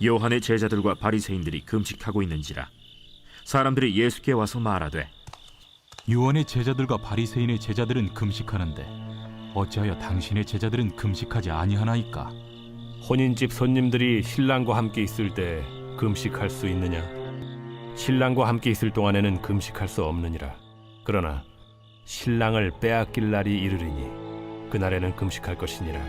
요한의 제자들과 바리새인들이 금식하고 있는지라. 사람들이 예수께 와서 말하되, 요한의 제자들과 바리새인의 제자들은 금식하는데 어찌하여 당신의 제자들은 금식하지 아니하나이까? 혼인집 손님들이 신랑과 함께 있을 때 금식할 수 있느냐? 신랑과 함께 있을 동안에는 금식할 수 없느니라. 그러나 신랑을 빼앗길 날이 이르리니 그날에는 금식할 것이니라.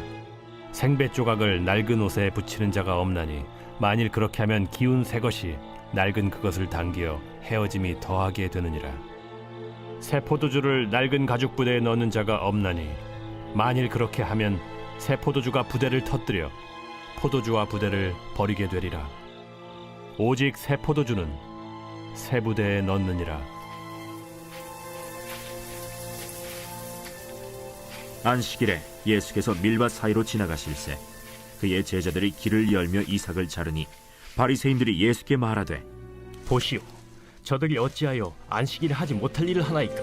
생배 조각을 낡은 옷에 붙이는 자가 없나니 만일 그렇게 하면 기운 새 것이 낡은 그것을 당기어 헤어짐이 더하게 되느니라. 새 포도주를 낡은 가죽 부대에 넣는 자가 없나니 만일 그렇게 하면 새 포도주가 부대를 터뜨려 포도주와 부대를 버리게 되리라. 오직 새 포도주는 새 부대에 넣느니라. 안식일에 예수께서 밀밭 사이로 지나가실새 그의 제자들이 길을 열며 이삭을 자르니 바리새인들이 예수께 말하되, 보시오, 저들이 어찌하여 안식일에 하지 못할 일을 하나이까?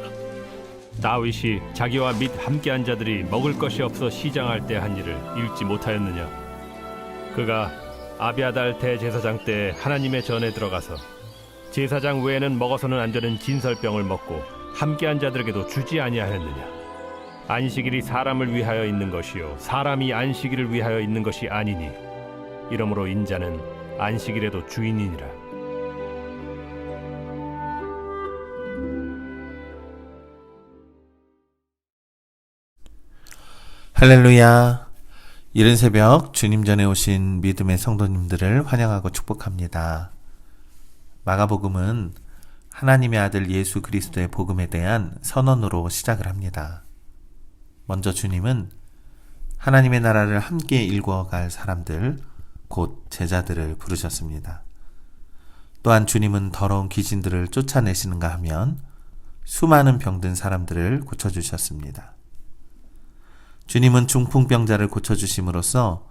다윗이 자기와 및 함께한 자들이 먹을 것이 없어 시장할 때 한 일을 읽지 못하였느냐? 그가 아비아달 대제사장 때 하나님의 전에 들어가서 제사장 외에는 먹어서는 안 되는 진설병을 먹고 함께한 자들에게도 주지 아니하였느냐? 안식일이 사람을 위하여 있는 것이요 사람이 안식일을 위하여 있는 것이 아니니 이러므로 인자는 안식일에도 주인이니라. 할렐루야. 이른 새벽 주님 전에 오신 믿음의 성도님들을 환영하고 축복합니다. 마가복음은 하나님의 아들 예수 그리스도의 복음에 대한 선언으로 시작을 합니다. 먼저 주님은 하나님의 나라를 함께 일구어갈 사람들, 곧 제자들을 부르셨습니다. 또한 주님은 더러운 귀신들을 쫓아내시는가 하면 수많은 병든 사람들을 고쳐주셨습니다. 주님은 중풍병자를 고쳐주심으로써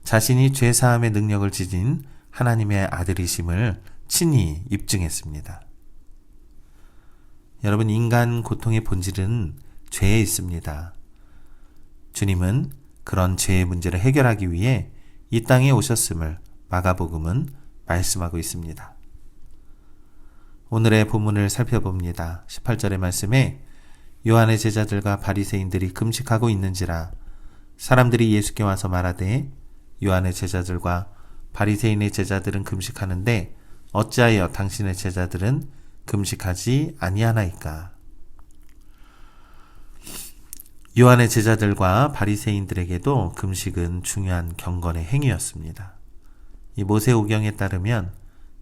자신이 죄사함의 능력을 지닌 하나님의 아들이심을 친히 입증했습니다. 여러분, 인간 고통의 본질은 죄에 있습니다. 주님은 그런 죄의 문제를 해결하기 위해 이 땅에 오셨음을 마가복음은 말씀하고 있습니다. 오늘의 본문을 살펴봅니다. 18절의 말씀에 요한의 제자들과 바리새인들이 금식하고 있는지라 사람들이 예수께 와서 말하되, 요한의 제자들과 바리새인의 제자들은 금식하는데 어찌하여 당신의 제자들은 금식하지 아니하나이까? 요한의 제자들과 바리새인들에게도 금식은 중요한 경건의 행위였습니다. 이 모세오경에 따르면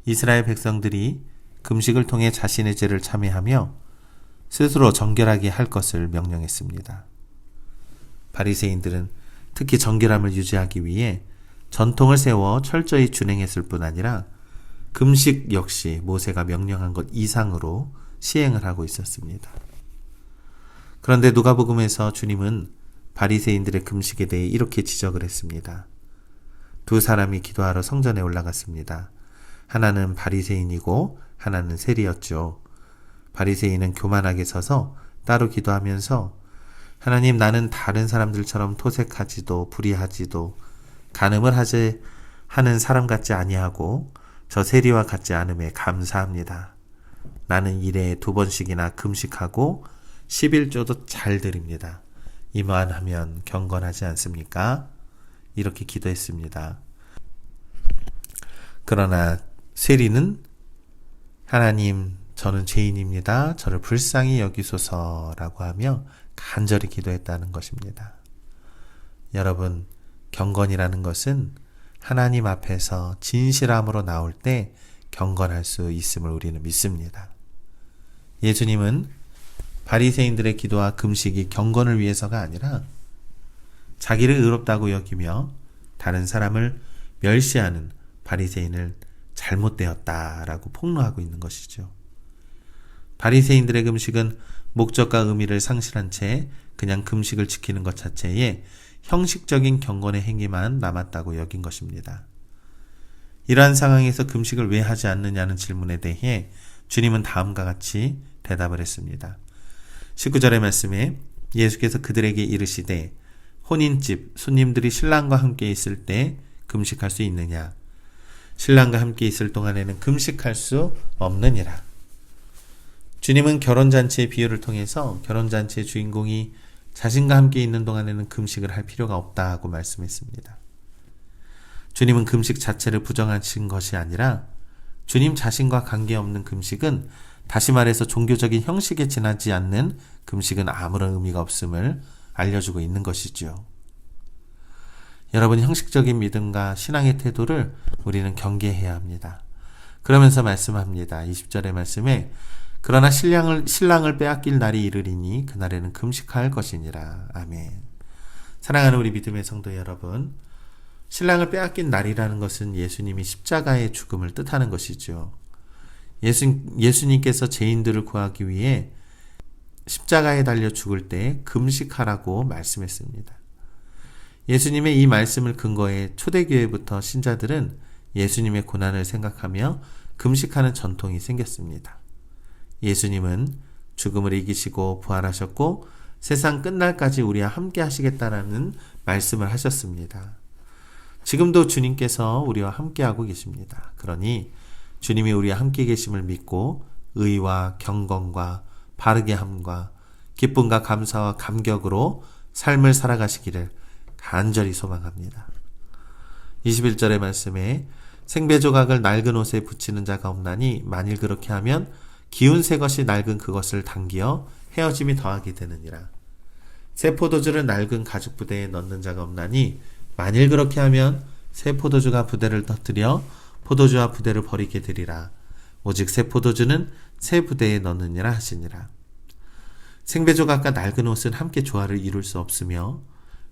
이스라엘 백성들이 금식을 통해 자신의 죄를 참회하며 스스로 정결하게 할 것을 명령했습니다. 바리새인들은 특히 정결함을 유지하기 위해 전통을 세워 철저히 준행했을 뿐 아니라 금식 역시 모세가 명령한 것 이상으로 시행을 하고 있었습니다. 그런데 누가복음에서 주님은 바리새인들의 금식에 대해 이렇게 지적을 했습니다. 두 사람이 기도하러 성전에 올라갔습니다. 하나는 바리새인이고 하나는 세리였죠. 바리새인은 교만하게 서서 따로 기도하면서, 하나님, 나는 다른 사람들처럼 토색하지도 불의하지도 간음을 하는 사람 같지 아니하고 저 세리와 같지 않음에 감사합니다. 나는 일에 2번씩이나 금식하고 11조도 잘 드립니다. 이만 하면 경건하지 않습니까? 이렇게 기도했습니다. 그러나 세리는, 하나님, 저는 죄인입니다. 저를 불쌍히 여기소서라고 하며 간절히 기도했다는 것입니다. 여러분, 경건이라는 것은 하나님 앞에서 진실함으로 나올 때 경건할 수 있음을 우리는 믿습니다. 예수님은 바리새인들의 기도와 금식이 경건을 위해서가 아니라 자기를 의롭다고 여기며 다른 사람을 멸시하는 바리새인을 잘못되었다라고 폭로하고 있는 것이죠. 바리새인들의 금식은 목적과 의미를 상실한 채 그냥 금식을 지키는 것 자체에 형식적인 경건의 행위만 남았다고 여긴 것입니다. 이러한 상황에서 금식을 왜 하지 않느냐는 질문에 대해 주님은 다음과 같이 대답을 했습니다. 19절의 말씀에 예수께서 그들에게 이르시되, 혼인집 손님들이 신랑과 함께 있을 때 금식할 수 있느냐? 신랑과 함께 있을 동안에는 금식할 수 없느니라. 주님은 결혼잔치의 비유를 통해서 결혼잔치의 주인공이 자신과 함께 있는 동안에는 금식을 할 필요가 없다고 말씀했습니다. 주님은 금식 자체를 부정하신 것이 아니라 주님 자신과 관계없는 금식은, 다시 말해서 종교적인 형식에 지나지 않는 금식은 아무런 의미가 없음을 알려주고 있는 것이죠. 여러분, 형식적인 믿음과 신앙의 태도를 우리는 경계해야 합니다. 그러면서 말씀합니다. 20절의 말씀에 그러나 신랑을 빼앗길 날이 이르리니 그날에는 금식할 것이니라. 아멘. 사랑하는 우리 믿음의 성도 여러분, 신랑을 빼앗긴 날이라는 것은 예수님이 십자가의 죽음을 뜻하는 것이죠. 예수님께서 죄인들을 구하기 위해 십자가에 달려 죽을 때 금식하라고 말씀했습니다. 예수님의 이 말씀을 근거해 초대교회부터 신자들은 예수님의 고난을 생각하며 금식하는 전통이 생겼습니다. 예수님은 죽음을 이기시고 부활하셨고 세상 끝날까지 우리와 함께 하시겠다라는 말씀을 하셨습니다. 지금도 주님께서 우리와 함께하고 계십니다. 그러니 주님이 우리와 함께 계심을 믿고 의와 경건과 바르게 함과 기쁨과 감사와 감격으로 삶을 살아가시기를 간절히 소망합니다. 21절의 말씀에 생배 조각을 낡은 옷에 붙이는 자가 없나니 만일 그렇게 하면 기운 새 것이 낡은 그것을 당기어 헤어짐이 더하게 되느니라. 새 포도주를 낡은 가죽 부대에 넣는 자가 없나니 만일 그렇게 하면 새 포도주가 부대를 터뜨려 포도주와 부대를 버리게 되리라. 오직 새 포도주는 새 부대에 넣느니라 하시니라. 생배 조각과 낡은 옷은 함께 조화를 이룰 수 없으며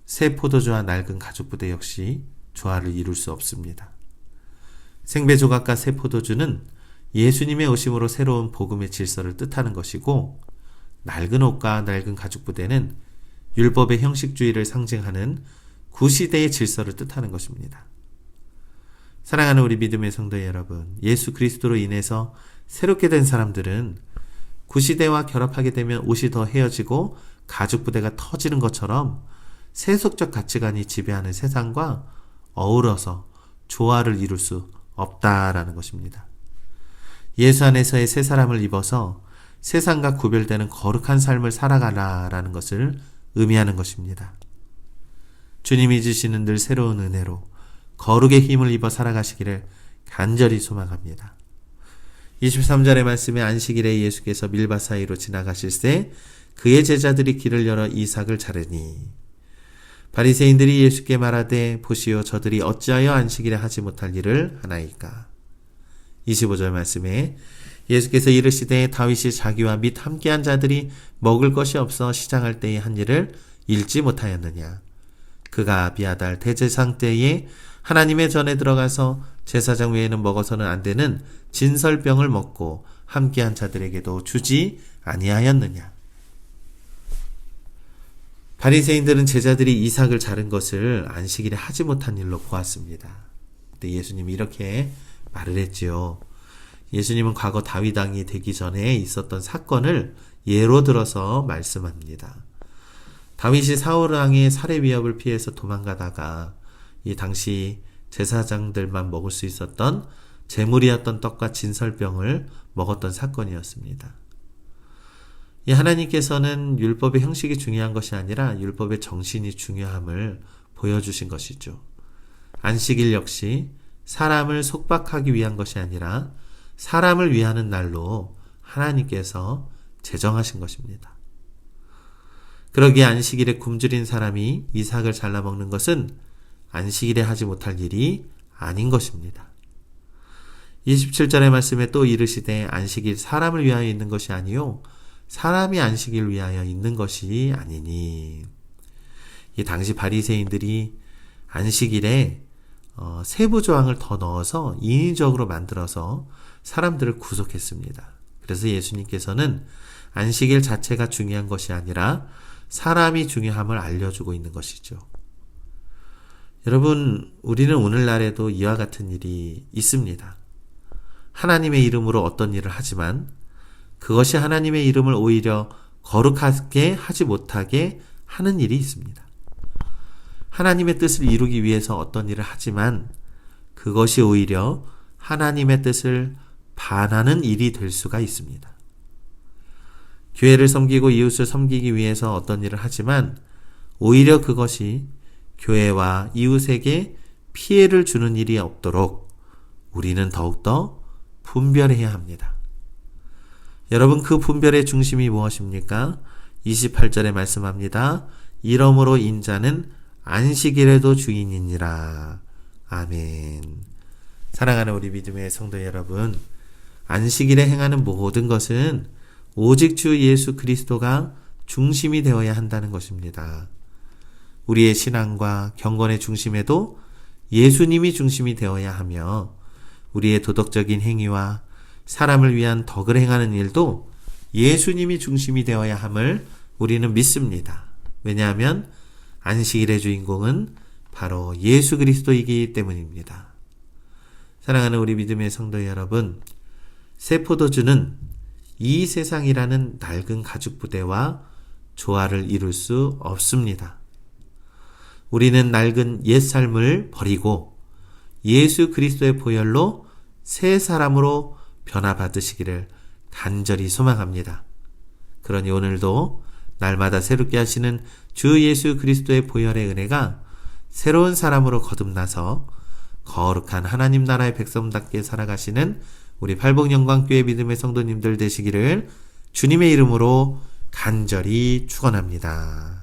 새 포도주와 낡은 가죽 부대 역시 조화를 이룰 수 없습니다. 생배 조각과 새 포도주는 예수님의 오심으로 새로운 복음의 질서를 뜻하는 것이고, 낡은 옷과 낡은 가죽 부대는 율법의 형식주의를 상징하는 구시대의 질서를 뜻하는 것입니다. 사랑하는 우리 믿음의 성도 여러분, 예수 그리스도로 인해서 새롭게 된 사람들은 구시대와 결합하게 되면 옷이 더 헤어지고 가죽 부대가 터지는 것처럼 세속적 가치관이 지배하는 세상과 어우러서 조화를 이룰 수 없다라는 것입니다. 예수 안에서의 새 사람을 입어서 세상과 구별되는 거룩한 삶을 살아가라라는 것을 의미하는 것입니다. 주님이 주시는 늘 새로운 은혜로 거룩의 힘을 입어 살아가시기를 간절히 소망합니다. 23절의 말씀에 안식일에 예수께서 밀밭 사이로 지나가실새 그의 제자들이 길을 열어 이삭을 자르니 바리새인들이 예수께 말하되 보시오 저들이 어찌하여 안식일에 하지 못할 일을 하나이까. 25절 말씀에 예수께서 이르시되 다윗이 자기와 및 함께한 자들이 먹을 것이 없어 시장할 때에 한 일을 읽지 못하였느냐. 그가 아비아달 대제사장 때에 하나님의 전에 들어가서 제사장 외에는 먹어서는 안 되는 진설병을 먹고 함께한 자들에게도 주지 아니하였느냐. 바리새인들은 제자들이 이삭을 자른 것을 안식일에 하지 못한 일로 보았습니다. 그때 예수님이 이렇게 말을 했지요. 예수님은 과거 다윗 왕이 되기 전에 있었던 사건을 예로 들어서 말씀합니다. 다윗이 사울 왕의 살해 위협을 피해서 도망가다가 이 당시 제사장들만 먹을 수 있었던 제물이었던 떡과 진설병을 먹었던 사건이었습니다. 이 하나님께서는 율법의 형식이 중요한 것이 아니라 율법의 정신이 중요함을 보여주신 것이죠. 안식일 역시 사람을 속박하기 위한 것이 아니라 사람을 위하는 날로 하나님께서 제정하신 것입니다. 그러기에 안식일에 굶주린 사람이 이삭을 잘라 먹는 것은 안식일에 하지 못할 일이 아닌 것입니다. 27절의 말씀에 또 이르시되 안식일 사람을 위하여 있는 것이 아니요 사람이 안식일 위하여 있는 것이 아니니. 이 당시 바리새인들이 안식일에 세부 조항을 더 넣어서 인위적으로 만들어서 사람들을 구속했습니다. 그래서 예수님께서는 안식일 자체가 중요한 것이 아니라 사람이 중요함을 알려주고 있는 것이죠. 여러분, 우리는 오늘날에도 이와 같은 일이 있습니다. 하나님의 이름으로 어떤 일을 하지만 그것이 하나님의 이름을 오히려 거룩하게 하지 못하게 하는 일이 있습니다. 하나님의 뜻을 이루기 위해서 어떤 일을 하지만 그것이 오히려 하나님의 뜻을 반하는 일이 될 수가 있습니다. 교회를 섬기고 이웃을 섬기기 위해서 어떤 일을 하지만 오히려 그것이 교회와 이웃에게 피해를 주는 일이 없도록 우리는 더욱더 분별해야 합니다. 여러분, 그 분별의 중심이 무엇입니까? 28절에 말씀합니다. 이러므로 인자는 안식일에도 주인이니라. 아멘. 사랑하는 우리 믿음의 성도 여러분, 안식일에 행하는 모든 것은 오직 주 예수 그리스도가 중심이 되어야 한다는 것입니다. 우리의 신앙과 경건의 중심에도 예수님이 중심이 되어야 하며 우리의 도덕적인 행위와 사람을 위한 덕을 행하는 일도 예수님이 중심이 되어야 함을 우리는 믿습니다. 왜냐하면 안식일의 주인공은 바로 예수 그리스도이기 때문입니다. 사랑하는 우리 믿음의 성도 여러분, 새 포도주는 이 세상이라는 낡은 가죽 부대와 조화를 이룰 수 없습니다. 우리는 낡은 옛 삶을 버리고 예수 그리스도의 보혈로 새 사람으로 변화받으시기를 간절히 소망합니다. 그러니 오늘도 날마다 새롭게 하시는 주 예수 그리스도의 보혈의 은혜가 새로운 사람으로 거듭나서 거룩한 하나님 나라의 백성답게 살아가시는 우리 팔복영광교회 믿음의 성도님들 되시기를 주님의 이름으로 간절히 축원합니다.